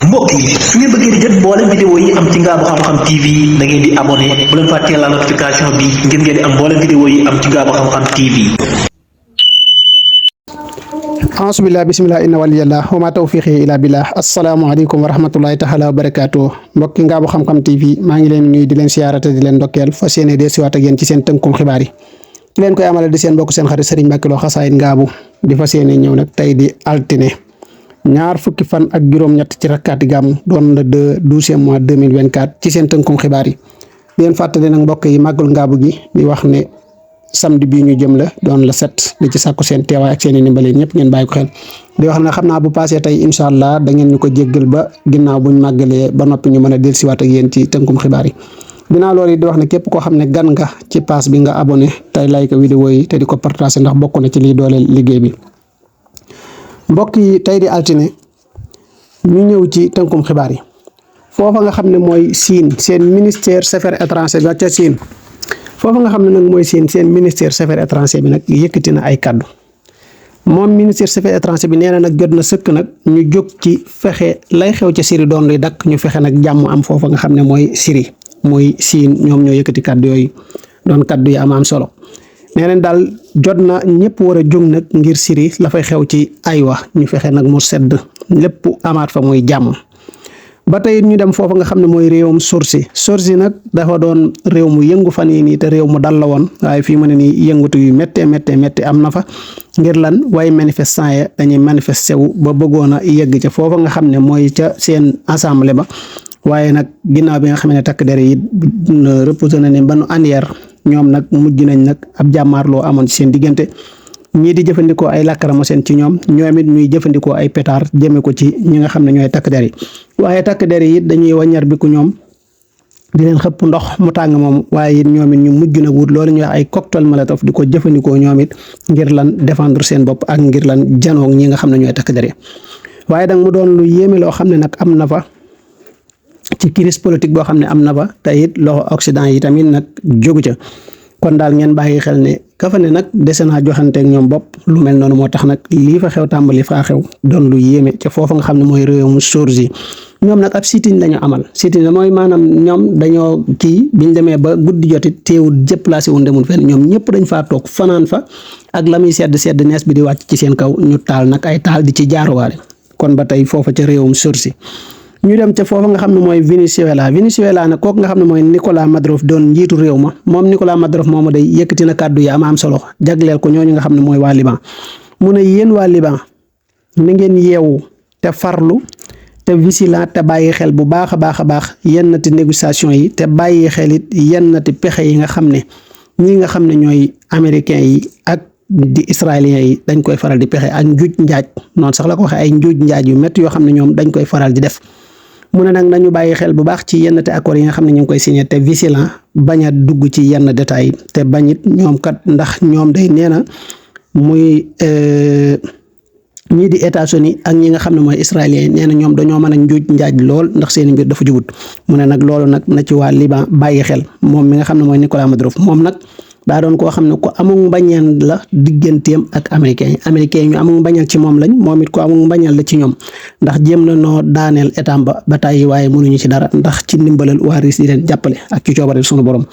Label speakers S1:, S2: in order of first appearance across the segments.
S1: mbokk yi su ngeen bëggee di jot mboolem vidéo yi am ci Ngabou Xam-Xam TV da ngeen di abonné bu leen fàttee la notification bi ngir ngeen di am mboolem vidéo yi am ci Ngabou Xam-Xam TV.
S2: asubillah bismillah inna waliyallah wa ma tawfiqi ila billah asalaamaaleykum wa rahmatullahi taala wa barakaatu mbokki Ngabou Xam-Xam TV maa ngi leen nuyu di leen siyaarate di leen ndokkeel fas yéene dee siwaat ak yéen ci seen tënkum xibaar yi di leen koy amale di seen mbokk seen xarit Serigne Mbacke Lo xasaayid Ngabou di fas yéene ñëw nag tey di altine ñaar fukki fan ak juróom-ñett ci rakkaati gàmm doon le 12e mois 2024 ci seen tënkum xibaar yi di leen fàttali nag mbokk yi màggul Ngabou gi di wax ne samedi bii ñu jëm la doon la 7 di ci sàkku seen teewaay ak seen i ndimbal ñëpp ngeen bàyyi ko xel di wax ne xam naa bu passé tey incha allah da ngeen ñu ko jéggal ba ginnaaw buñ màggalee ba noppi ñu mën a dellusiwaat ak yéen ci tënkum xibaar yi ginnaaw loolu yi di wax ne képp koo xam ne gan nga ci pass bi nga abonné tey like vidéo yi te di ko partager ndax bokk na ci liy dooleel liggéey bi mbokk yi tey di altine ñu ñëw ci tënkum xibaar yi foofa nga xam ne mooy Siin seen ministère affaires étrangères ba ca Siin foofa nga xam ne nag mooy seen ministère affaires étrangères bi nag yëkkati na ay kaddu moom ministère affaires étrangères bi nee na nag jot na sëkk nag ñu jóg ci fexe lay xew ca Syrie doon luy dakk ñu fexe nag jàmm am foofa nga xam ne mooy Syrie mooy Siin ñoom ñoo yëkkati kaddu yooyu doon kaddu yi am solo nee nañ daal jot na ñëpp war a jóg nag ngir Syrie la fay xew ci ay wax ñu fexe nag mu sedd lépp amaat fa muy jàmm. ba tey ñu dem foofa nga xam ne mooy réewum Sorsi nag dafa doon réew mu yëngu fan yii nii te réew mu dal la woon waaye fii mu ne nii yëngatu yu méttee am na fa ngir lan waaye manifestant ya dañuy manifesté wu ba bëggoon a yegg ca foofa nga xam ne mooy ca seen assemblée ba waaye nag ginnaaw bi nga xam ne takk der yi reposé na ne ba nu andière ñoom nag mujj nañ nag ab jàmmaarloo amoon ci seen diggante. ñii di jëfandikoo ay lacrymogène ci ñoom it ñuy jëfandikoo ay pétard jëme ko ci ñi nga xam ne ñooy takk der yi waaye takk der yi dañuy waññar bi ku ñoom di leen xëpp ndox mu tàng moom waaye it ñoom it ñu mujj na wut loolu ñuy wax ay cocktail molotov di ko jëfandikoo ñoom it ngir lan défendre seen bopp ak ngir lan janoog ñi nga xam ne ñooy takk der yi waaye nag mu doon lu yéeme loo xam ne nag am na fa ci crise politique boo xam ne am na fa te it loxo Occident yi tamit nag jógu ca kon daal ngeen bàyyi xel ne ka fa ne nag dese naa joxanteeg ñoom bopp lu mel noonu moo tax nag lii fa xew tàmbali faa xew doon lu yéeme ca foofa nga xam ne mooy réewum Sorsi ñoom nag ab sit-in lañu amal sit-in la mooy maanaam ñoom dañoo biñ demee ba guddi jotit teewul déplacé wu demul fenn ñoom ñëpp dañ faa toog fanaan fa ak la muy sedd nees bi di wàcc ci seen kaw ñu taal nag ay taal di ci jaaruwaale kon ba tey foofa ca réewum Sorsi ñu dem ca foofa nga xam ne mooy Venezuela nag kooku nga xam ne mooy Nicolás Maduro doon njiitu réew ma moom Nicolás Maduro moomu day yëkkati na kàddu yi am solo jagleel ko ñooñu nga xam ne mooy waa Liban mu ne yéen waa Liban na ngeen yeewu te farlu te vigilant te bàyyi xel bu baax a baax yennati négociation yi te bàyyi xel it yennati pexe yi nga xam ne ñi nga xam ne ñooy américains yi ak di israéliens yi dañ koy faral di pexe ak njuuj njaaj noonu sax la ko waxee ay njuuj njaaj yu métti yoo xam ne ñoom dañ koy faral di def mu ne nag nañu bàyyi xel bu baax ci yenn te accords yi nga xam ne ñu ngi koy signé te vigilant bañ a dugg ci yenn détails te bañit ñoom kat ndax ñoom day nee na muy ñii di États-Unis ak ñi nga xam ne mooy israéliens yi nee na ñoom dañoo mën a njuuj njaaj lool ndax seen mbir dafa jubut mu ne nag loolu nag na ci waa Liban bàyyi xel moom mi nga xam ne mooy Nicolás Maduro moom nag daa doon koo xam ne ku amul mbañeel la digganteem ak américains yi ñu amul mbañeel ci moom lañ moom it ku amul mbañeel la ci ñoom ndax jéem na noo daaneel état ba tàyyi waaye mënuñu ci dara ndax ci ndimbalal waa Russie di leen jàppale ak ci coobare sunu borom.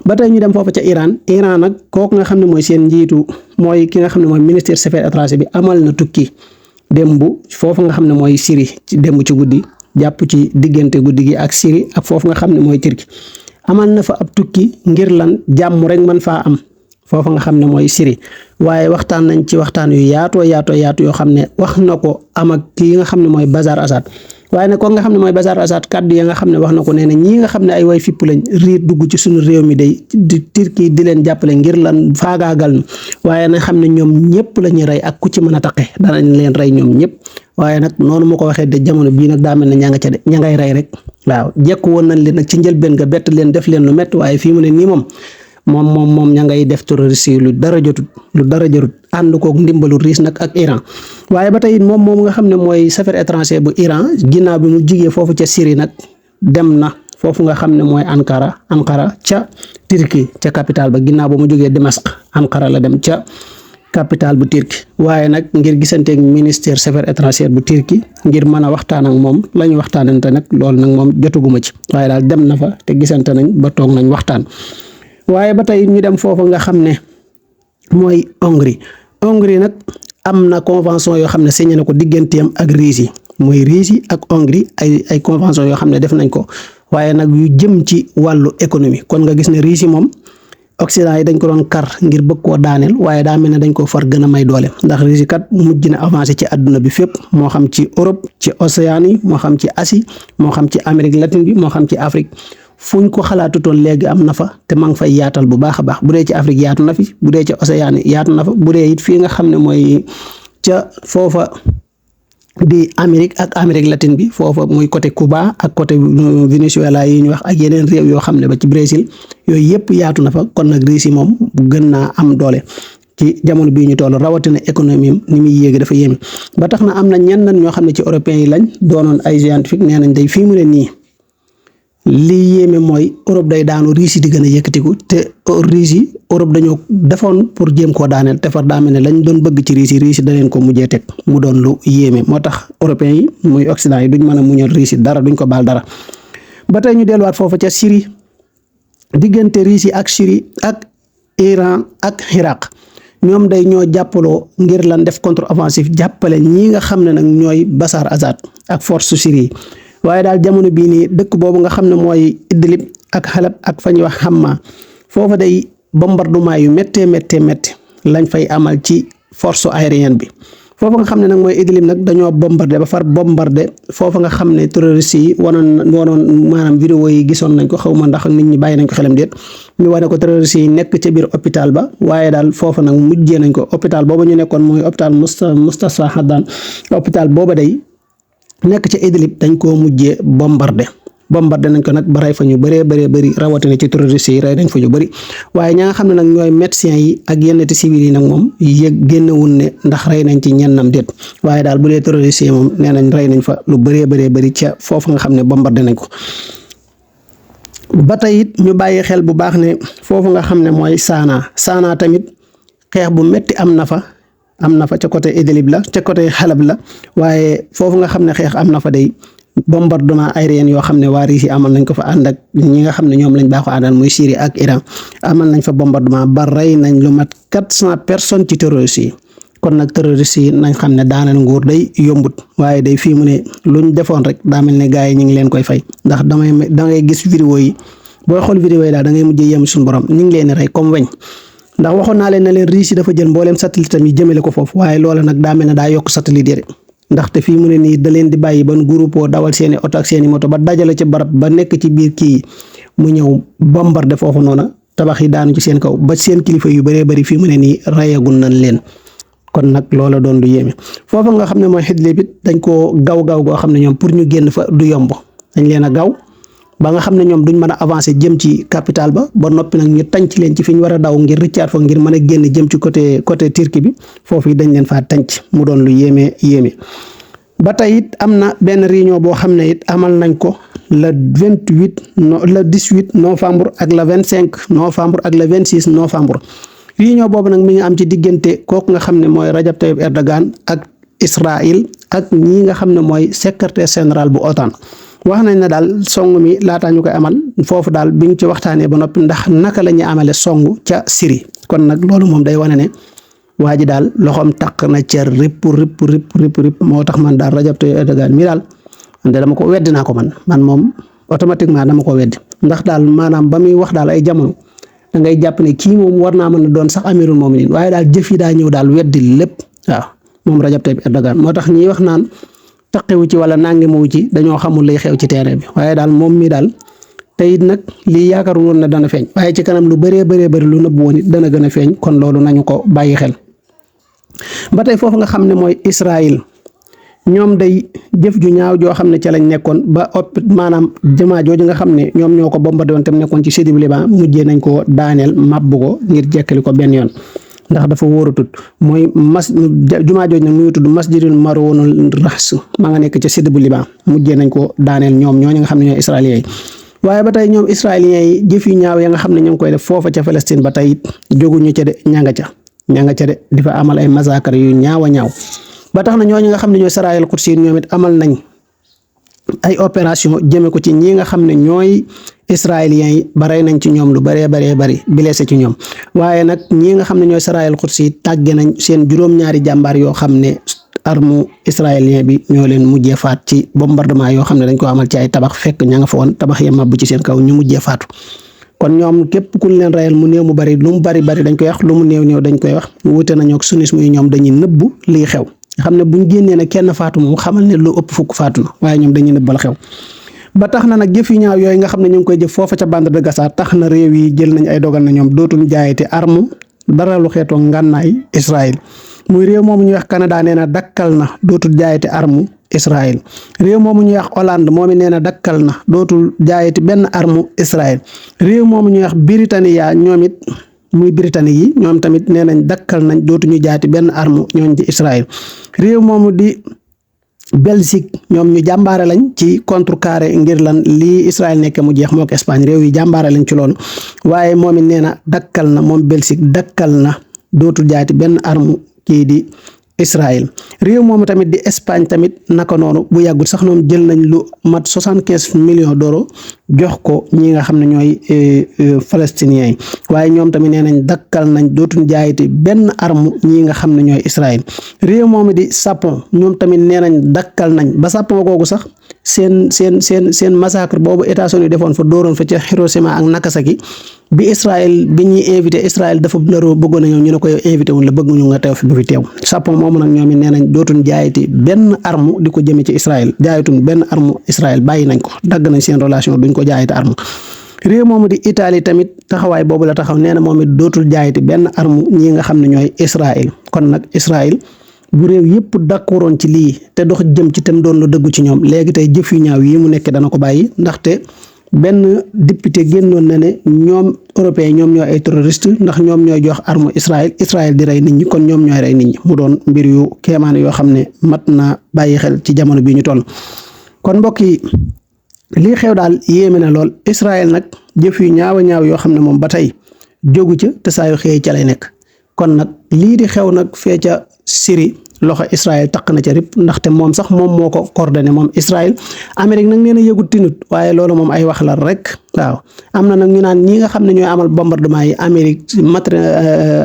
S2: ba tey ñu dem foofa ca Iran nag kooku nga xam ne mooy seen njiitu mooy ki nga xam ne mooy ministère affaires étrangères bi amal na tukki démb foofu nga xam ne mooy Syrie ci démb ci guddi jàpp ci diggante guddi gi ak Syrie ak foofu nga xam ne mooy Turquie amal na fa ab tukki ngir lan jàmm rek man faa am foofa nga xam ne mooy Syrie waaye waxtaan nañ ci waxtaan yu yaatu yoo xam ne wax na ko am ak kii nga xam ne mooy Bachar Assad waaye nag ko nga xam ne mooy Bachar Assad kaddu ya nga xam ne wax na ko nee na ñii nga xam ne ay way fipp lañ riir dugg ci suñu réew mi day di Turquie di leen jàppale ngir lan faagaagal ñu waaye na xam ne ñoom ñëpp la ñuy rey ak ku ci mën a taqe danañ leen rey ñoom ñëpp waaye nag noonu mu ko waxee de jamono bii nag daa mel ne ña nga ca de ña ngay rey rek waaw jekku woon nañ leen nag ci njëlbeen nga bett leen def leen lu métti waaye fii mu ne nii moom ña ngay def terroriste yi lu dara jarut ànd kook ndimbalu Russe nag ak Iran waaye ba tey moom nga xam ne mooy affaires étrangères bu Iran ginnaaw bi mu jigee foofu ca Syrie nag dem na foofu nga xam ne mooy Ankara ca Turquie ca capitale ba ginnaaw ba mu jógee Damas Ankara la dem ca capitale bu Turquie waaye nag ngir gisanteeg ministère affaires étrangères bu Turquie ngir mën a waxtaan ak moom la ñu waxtaanante nag loolu nag moom jotuguma ci waaye daal dem na fa te gisante nañ ba toog nañ waxtaan. waaye ba tey ñu dem foofu nga xam ne mooy Hongrie nag am na convention yoo xam ne signé na ko digganteem ak Russie mooy Russie ak Hongrie ay convention yoo xam ne def nañ ko waaye nag yu jëm ci wàllu économie kon nga gis ne Russie moom Occident yi dañ ko doon kar ngir bëgg koo daaneel waaye daa mel ne dañ ko far gën a may doole ndax Russie kat mujj na avancé ci àdduna bi fépp moo xam ci Europe ci Océanie moo xam ci Asie moo xam ci Amérique latine bi moo xam ci Afrique fuñ ko xalaatutoon léegi am na fa te ma ngi fay yaatal bu baax a baax bu dee ci Afrique yaatu na fi bu dee ci Océanie yaatu na fa bu dee it fii nga xam ne mooy ca foofa di Amérique ak Amérique latine bi foofa muy côté Cuba ak côté Venezuela yi ñu wax ak yeneen réew yoo xam ne ba ci Brésil yooyu yëpp yaatu na fa kon nag Russie moom gën naa am doole ci jamono bii ñu toll rawatina économie ni muy yéegi dafa yéeme ba tax na am na ñenn ñoo xam ne ci européens yi lañ doonoon ay scientifique nee nañ day fii mu ne nii lii yéeme mooy Europe day daanu Russie di gën a yëkkatiku te Russie Europe dañoo defoon pour jéem koo daaneel te far daa mel ne lañ doon bëgg ci Russie da leen ko mujjee teg mu doon lu yéeme moo tax européens yi muy Occident yi duñ mën a muñal Russie dara duñ ko baal dara. ba tey ñu delluwaat foofu ca Syrie diggante Russie ak Syrie ak Iran ak Irak ñoom day ñoo jàppaloo ngir lan def contre offensive jàppale ñi nga xam ne nag ñooy Bachar Assad ak force Syrie waaye daal jamono bii nii dëkk boobu nga xam ne mooy Idlib ak Halab ak fa ñuy wax Hamma foofa day bombardement yu méttee lañ fay amal ci force aérienne bi foofa nga xam ne nag mooy Idlib nag dañoo bombardé ba far bombardé foofa nga xam ne terroristes yi wanoon maanaam vidéo yi gisoon nañ ko xaw ma ndax nit ñi bàyyi nañ ko xelam déet ñu wane ko terroristes yi nekk ca biir hôpital ba waaye daal foofa nag mujjee nañ ko hôpital booba ñu nekkoon mooy hôpital Moustapha Hamdan hôpital booba day nekk ci Idlib dañ koo mujjee bombardé nañ ko nag ba rey fa ñu bëri rawatina ci terroristes yi rey nañ fa ñu bëri waaye ña nga xam ne nag ñooy médecins yi ak yenn civils yi nag moom génnewul ne ndax rey nañ ci ñennam déet waaye daal bu dee terroristes yi moom nee nañ rey nañ fa lu bëri ca foofu nga xam ne bombardé nañ ko. ba tey it ñu bàyyi xel bu baax ne foofu nga xam ne mooy Sanaa tamit xeex bu metti am na fa ca côté Idlib la ca côté Halab la waaye foofu nga xam ne xeex am na fa day bombardement aérien yoo xam ne waa Russie amal nañ ko fa ànd ak ñi nga xam ne ñoom lañ baaxoo àndal muy Syrie ak Iran amal nañ fa bombardement ba rey nañ lu mat 400 personnes ci terroristes yi kon nag terroristes yi nañ xam ne daaneel nguur day yombut waaye day fii mu ne luñ defoon rek daa mel ne gars yi ñu ngi leen koy fay ndax dangay gis vidéo yi booy xool vidéo yi daal da ngay mujjee yem suñu borom ñu ngi leen di rey comme weñ ndax waxoon naa leen ne leen Russie dafa jël mbooleem satellite am yi jëmale ko foofu waaye loola nag daa mel ne daa yokk satellite yi ndaxte fii mu ne nii da leen di bàyyi ban groupe dawal seeni oto ak seeni moto ba dajale ci barab ba nekk ci biir kii mu ñëw bombardé foofu noona tabax yi daanu ci seen kaw ba seen kilifa yu bëree bëri fii mu ne nii rayagul nañ leen kon nag loola doon du yéeme foofu nga xam ne mooy Idlib it dañ koo gaw goo xam ne ñoom pour ñu génn fa du yomb dañ leen a gaw ba nga xam ne ñoom duñ mën a avancer jëm ci capitale ba noppi nag ñu tànc leen ci fi ñu war a daw ngir rëccaat fa ngir mën a génn jëm ci côté Turquie bi foofu dañ leen faa tànc mu doon lu yéeme ba tey it am na benn réunion boo xam ne it amal nañ ko le 18 novembre ak le 25 novembre ak le 26 novembre réunion boobu nag mi ngi am ci diggante kooku nga xam ne mooy Rajab Tayyip Erdogan ak Israël ak ñi nga xam ne mooy secrétaire général bu OTAN wax nañ ne daal song mi laataa ñu koy amal foofu daal bi ñu ci waxtaanee ba noppi ndax naka la ñuy amale song ca Syrie kon nag loolu moom day wane ne waa ji daal loxoom taq na ca ripp moo tax man daal Rajab Tayyip Erdogan mi daal man de dama ko weddi naa ko man moom automatiquement dama ko weddi ndax daal maanaam ba muy wax daal ay jamono da ngay jàpp ne kii moom war naa mën a doon sax amirul mu'minin waaye daal jëf yi daa ñëw daal weddi lépp waaw moom Rajab Tayyip Erdogan moo tax ñiy wax naan taqewu ci wala nangewu ci dañoo xamul lay xew ci terrain bi waaye daal moom mi daal te it nag lii yaakaar woon na dana feeñ waaye ci kanam lu bëree lu nëbb woon it dana gën a feeñ kon loolu nañu ko bàyyi xel. ba tey foofu nga xam ne mooy Israël ñoom day jëf ju ñaaw joo xam ne ca lañ nekkoon ba maanaam jamaa jooju nga xam ne ñoom ñoo ko bombardé woon tam nekkoon ci sud bu Liban mujjee nañ ko daaneel mabbu ko ngir jekkali ko benn yoon ndax dafa wóoratut mooy jumaa jooju nag mu ngi tudd masjidul Marwanul Rahs ma nga nekk ca sud bu Liban mujjee nañ ko daaneel ñooñu nga xam ne ñooy israéliens yi waaye ba tey ñoom israéliens yi jëf yu ñaaw ya nga xam ne ñoo ngi koy def foofa ca Palestine ba tey jóguñu ca de ñanga ca ña nga ca de di fa amal ay massacre yu ñaaw a ñaaw ba tax na ñooñu nga xam ne ñooy Sarayal Quds ñoom it amal nañ ay opération jëme ko ci ñi nga xam ne ñooy israéliens yi ba rey nañ ci ñoom lu bëree bari blessé ci ñoom waaye nag ñi nga xam ne ñooy Sarayal Quds tàgge nañ seen juróom-ñaari jàmbaar yoo xam ne arme israélien bi ñoo leen mujjee faat ci bombardement yoo xam ne dañ ko amal ci ay tabax fekk ña nga fa woon tabax ya màbb ci seen kaw ñu mujjee faatu kon ñoom képp ku leen reyal mu néew mu bari lu mu bari dañ koy wax lu mu néew dañ koy wax wuute nañoo ak sunnisme yi ñoom dañuy nëbbu liy xew xam ne buñ génnee ne kenn faatu moom xamal ne lu ëpp fukk faatu na waaye ñoom dañuy nëbbal xew ba tax na nag jëf yu ñaaw yooyu nga xam ne ñu ngi koy jëf foofa ca bande de Gaza tax na réew yi jël nañ ay dogal na ñoom dootuñ jaayati arme dara lu xeetoo ngànnaay Israël muy réew moomu ñuy wax Canada nee na dakkal na dootul jaayati arme Israël réew moomu ñuy wax Hollande moom it nee na dakkal na dootul jaayati benn arme Israël réew moomu ñuy wax Britannia ñoom it muy britannique yi ñoom tamit nee nañ dakkal nañ dootuñu jaati benn arme ñooñ ci Israël réew moomu di Belgique ñoom ñu jàmbaare lañ ci contrecarré ngir lan lii Israël nekk mu jeex moo ko Espagne réew yi jàmbaare lañ ci loolu waaye moom it nee na dakkal na moom Belgique dakkal na dootul jaati benn arme kii di Israël réew moomu tamit di Espagne tamit naka noonu bu yàggul sax ñoom jël nañ lu mat 75 millions d'euros jox ko ñi nga xam ne ñooy palestiniens yi waaye ñoom tamit nee nañ dakkal nañ dootuñ jaayati benn arme ñi nga xam ne ñooy Israël réew moomu di Japon ñoom tamit nee nañ dakkal nañ ba Japon googu sax seen massacre boobu États-Unis defoon fa dóoroon fa ca Hiroshima ak Nagasaki bi ñuy invité Israël dafa naroo bëggoon a ñëw ñu ne ko yow invité wuñ la bëgg ñu nga teew fi bu fi teew Japon moomu nag ñoom it nee nañ dootuñ jaayati benn arme di ko jëme ci Israël jaayatuñ benn arme Israël bàyyi nañ ko dagg nañ seen relation duñ ko jaayati arme réew moomu di Italie tamit taxawaay boobu la taxaw nee na moom it dootul jaayati benn arme ñi nga xam ne ñooy Israël kon nag Israël bu réew yëpp d'accordoon ci lii te dox jëm ci tam doon lu dëggu ci ñoom léegi tey jëf yu ñaaw yi mu nekk dana ko bàyyi ndaxte benn député génnoon na ne ñoom européens ñoom ñooy ay terroriste ndax ñoom ñooy jox arme Israël di rey nit ñi kon ñoom ñooy rey nit ñi mu doon mbir yu kéemaan yoo xam ne mat na bàyyi xel ci jamono bi ñu toll kon mbokk yi lii xew daal yéeme na lool Israël nag jëf yu ñaaw a ñaaw yoo xam ne moom ba tey jógu ca te saa yu xëyee ca lay nekk kon nag lii di xew nag fee ca Syrie loxo Israël taq na ca rip ndaxte moom sax moom moo ko coordonné moom Israël Amérique nag nee na yëgut tinut waaye loolu moom ay wax la rek waaw am na nag ñu naan ñi nga xam ne ñooy amal bombardement yi Amérique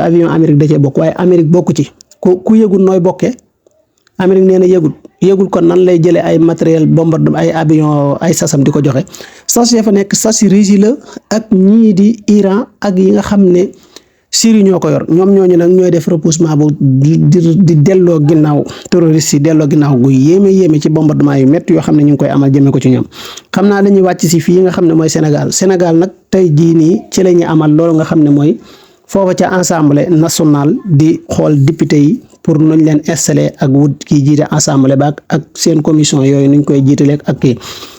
S2: avion Amérique da cee bokk waaye Amérique bokku ci ku yëgul nooy bokkee Amérique nee na yëgul kon nan lay jëlee ay matériel bombardement ay avion ay sasam di ko joxe sas ya fa nekk sasi Russie la ak ñii di Iran ak yi nga xam ne Syrie ñoo ko yor ñoom ñooñu nag ñooy def repoussement bu di delloo ginnaaw terroriste yi delloo ginnaaw gu yéeme ci bombardement yu métti yoo xam ne ñu ngi koy amal jëmee ko ci ñoom xam naa dañuy wàcc si fii nga xam ne mooy Sénégal nag tey jii nii ci la ñuy amal loolu nga xam ne mooy foofa ca assemblée nationale di xool député yi pour nuñ leen installé ak wut kii jiite assemblée ba ak seen commission yooyu nuñ koy jiitaleeg ak kii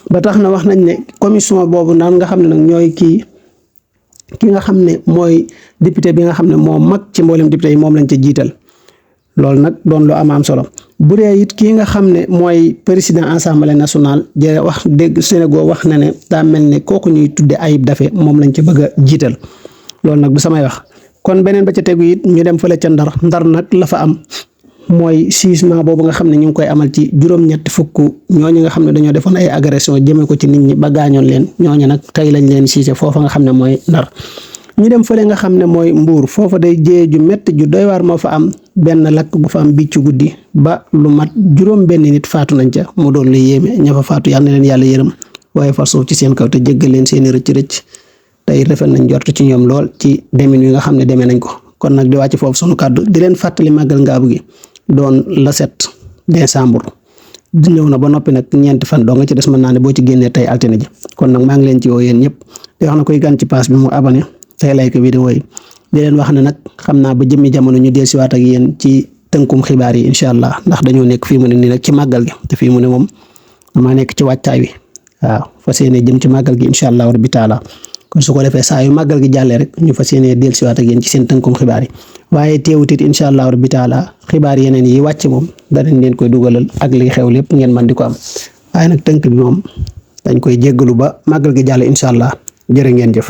S2: ba tax na wax nañ ne commission boobu naan nga xam ne nag ñooy ki nga xam ne mooy député bi nga xam ne moo mag ci mboolem député yi moom lañ ca jiital loolu nag doon lu am solo bu dee it kii nga xam ne mooy président assemblée nationale jë wax dégg Sénégal wax na ne daa mel ne kooku ñuy tudde Ayib Daffé moom lañ ca bëgg a jiital loolu nag du samay wax kon beneen ba ca tegu it ñu dem fële ca ndar nag la fa am mooy jugement boobu nga xam ne ñu ngi koy amal ci juróom-ñetti fukk ñooñu nga xam ne dañoo defoon ay agression jëmee ko ci nit ñi ba gaañoon leen ñooñu nag tey lañ leen siise foofa nga xam ne mooy Ndar ñu dem fële nga xam ne mooy Mbuur foofa day jëye ju métti ju doy waar moo fa am benn lakk gu fa am biccu guddi ba lu mat juróom benn nit faatu nañ ca mu doon lu yéeme ña fa faatu yàlla na leen yàlla yërëm waaye far suuf ci seen kaw te jéggal leen seeni rëcc tey rafet nañ jort ci ñoom lool ci demin wi nga xam ne demee nañ ko kon nag di wàcc foofu sunu kàddu di leen fàttali màggal Ngaabu gi doon le 7 décembre ñëw na ba noppi nag ñeenti fan doo nga ci des mën naa ne boo ci génnee tey altine ji kon nag maa ngi leen ci woo yéen ñëpp di wax na koy gan ci page bi mu abonné tey like vidéo yi di leen wax ne nag xam naa ba jëmmi jamono ñu dellusiwaat ak yéen ci tënkum xibaar yi incha allah ndax dañoo nekk fii mu ne nii nag ci màggal gi te fii mu ne moom damaa nekk ci wàccaay wi waaw fas yéene jëm ci màggal gi incha allah rabbi taala kon su ko defee saa yu màggal gi jàllee rek ñu fas yéene dellusiwaat ak yéen ci seen tënkum xibaar yi waaye teewut it incha allah rabbi taala xibaar yeneen yi wàcc moom danañ leen koy dugalal ak li xew lépp ngeen mën di ko am waaye nag tënk bi moom dañ koy jéggalu ba màggal gi jàll incha allah jërë ngeen jëf.